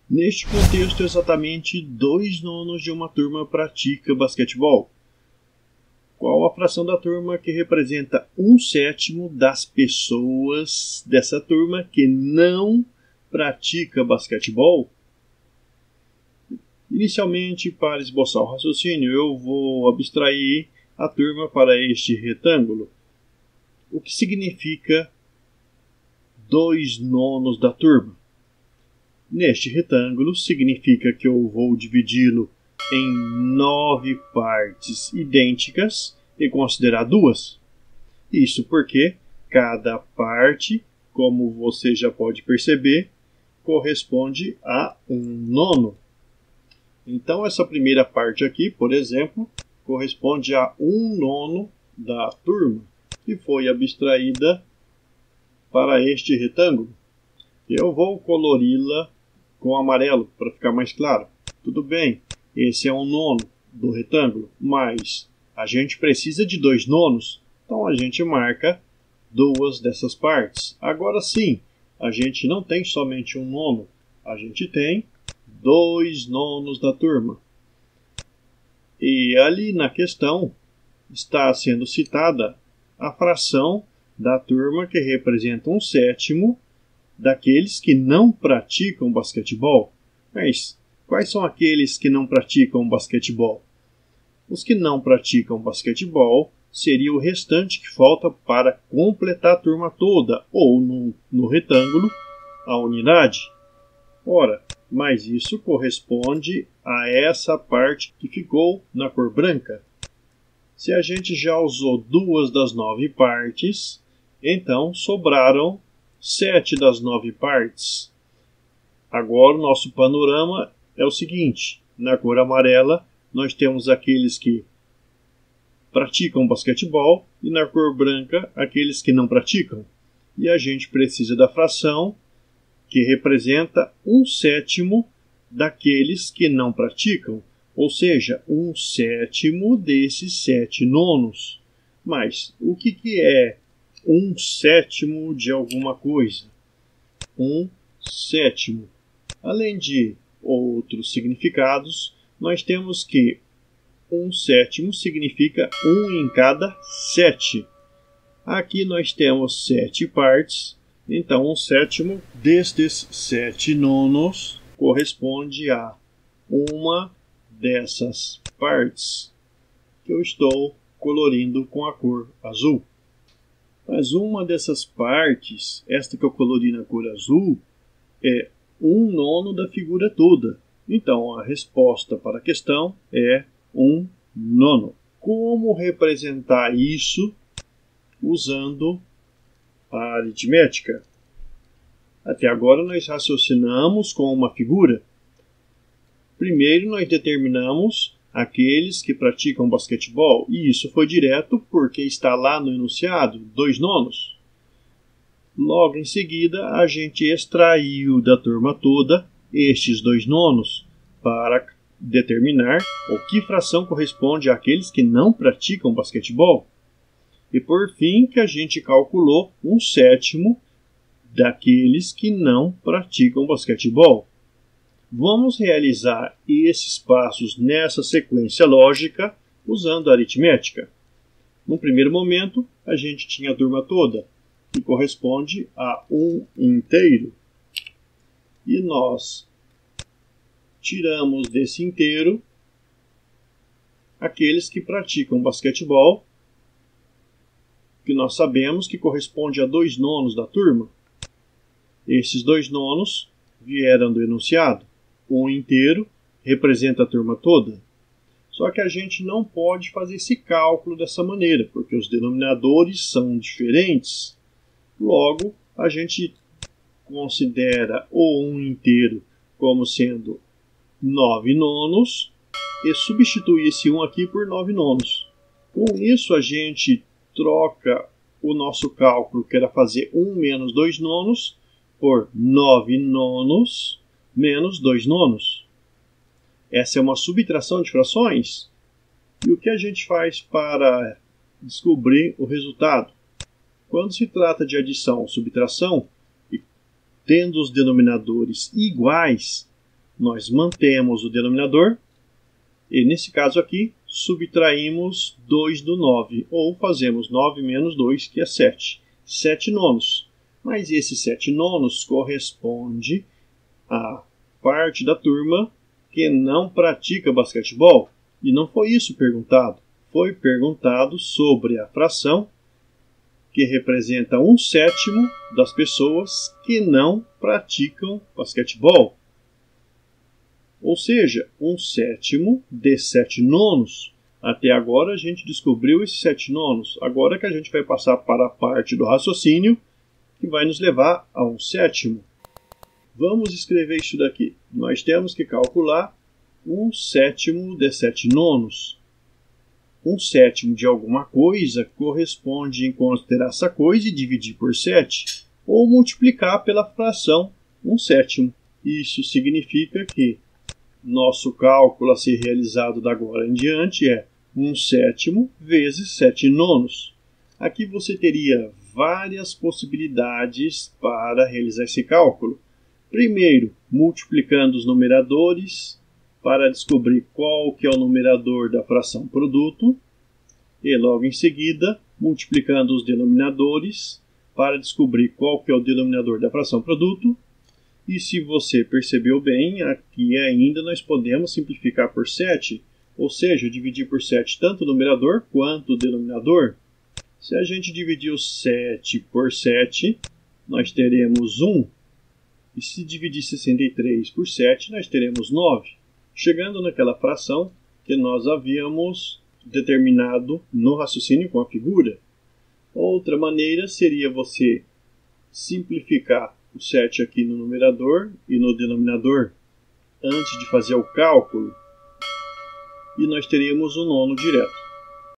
Neste contexto, exatamente 2/9 de uma turma pratica basquetebol. Qual a fração da turma que representa 1/7 das pessoas dessa turma que não pratica basquetebol? Inicialmente, para esboçar o raciocínio, eu vou abstrair a turma para este retângulo. O que significa 2/9 da turma? Neste retângulo, significa que eu vou dividi-lo em 9 partes idênticas e considerar 2. Isso porque cada parte, como você já pode perceber, corresponde a 1/9. Então, essa primeira parte aqui, por exemplo, corresponde a 1/9 da turma, que foi abstraída para este retângulo. Eu vou colori-la com amarelo para ficar mais claro. Tudo bem, esse é 1/9 do retângulo, mas a gente precisa de 2/9, então a gente marca 2 dessas partes. Agora sim, a gente não tem somente 1/9, a gente tem 2/9 da turma. E ali na questão está sendo citada a fração da turma que representa 1/7 daqueles que não praticam basquetebol. Mas quais são aqueles que não praticam basquetebol? Os que não praticam basquetebol seria o restante que falta para completar a turma toda, ou no retângulo, a unidade. Ora, mas isso corresponde a essa parte que ficou na cor branca. Se a gente já usou 2 das 9 partes, então sobraram 7 das 9 partes. Agora o nosso panorama é o seguinte: na cor amarela nós temos aqueles que praticam basquetebol e na cor branca aqueles que não praticam. E a gente precisa da fração que representa 1/7 daqueles que não praticam, ou seja, 1/7 desses 7/9. Mas o que é 1/7 de alguma coisa? 1/7. Além de outros significados, nós temos que 1/7 significa 1 em cada 7. Aqui nós temos 7 partes, então 1/7 destes 7/9 corresponde a uma dessas partes que eu estou colorindo com a cor azul. Mas uma dessas partes, esta que eu colori na cor azul, é 1/9 da figura toda. Então a resposta para a questão é 1/9. Como representar isso usando a aritmética? Até agora nós raciocinamos com uma figura. Primeiro nós determinamos aqueles que praticam basquetebol, e isso foi direto porque está lá no enunciado, 2/9. Logo em seguida, a gente extraiu da turma toda estes 2/9 para determinar o que fração corresponde àqueles que não praticam basquetebol. E por fim, que a gente calculou 1/7 daqueles que não praticam basquetebol. Vamos realizar esses passos nessa sequência lógica usando a aritmética. No primeiro momento, a gente tinha a turma toda, que corresponde a 1 inteiro. E nós tiramos desse inteiro aqueles que praticam basquetebol, que nós sabemos que corresponde a 2/9 da turma. Esses 2/9 vieram do enunciado. 1 inteiro representa a turma toda. Só que a gente não pode fazer esse cálculo dessa maneira, porque os denominadores são diferentes. Logo, a gente considera o 1 inteiro como sendo 9/9 e substitui esse 1 aqui por 9/9. Com isso, a gente troca o nosso cálculo, que era fazer 1 menos 2/9, por 9/9 menos 2/9. Essa é uma subtração de frações. E o que a gente faz para descobrir o resultado? Quando se trata de adição ou subtração, e tendo os denominadores iguais, nós mantemos o denominador e, nesse caso aqui, subtraímos 2 do 9, ou fazemos 9 menos 2, que é 7. 7 nonos. Mas esse 7 nonos corresponde à parte da turma que não pratica basquetebol. E não foi isso perguntado. Foi perguntado sobre a fração que representa 1/7 das pessoas que não praticam basquetebol. Ou seja, 1/7 de 7 nonos. Até agora a gente descobriu esses 7 nonos. Agora que a gente vai passar para a parte do raciocínio que vai nos levar a 1/7. Vamos escrever isso daqui. Nós temos que calcular 1/7 de 7 nonos. 1/7 de alguma coisa corresponde em considerar essa coisa e dividir por 7, ou multiplicar pela fração 1/7. Isso significa que nosso cálculo a ser realizado da agora em diante é 1/7 vezes 7 nonos. Aqui você teria várias possibilidades para realizar esse cálculo. Primeiro, multiplicando os numeradores para descobrir qual que é o numerador da fração produto. E logo em seguida, multiplicando os denominadores para descobrir qual que é o denominador da fração produto. E se você percebeu bem, aqui ainda nós podemos simplificar por 7, ou seja, dividir por 7 tanto o numerador quanto o denominador. Se a gente dividir o 7 por 7, nós teremos 1. E se dividir 63 por 7, nós teremos 9. Chegando naquela fração que nós havíamos determinado no raciocínio com a figura. Outra maneira seria você simplificar o 7 aqui no numerador e no denominador antes de fazer o cálculo, e nós teríamos o nono direto.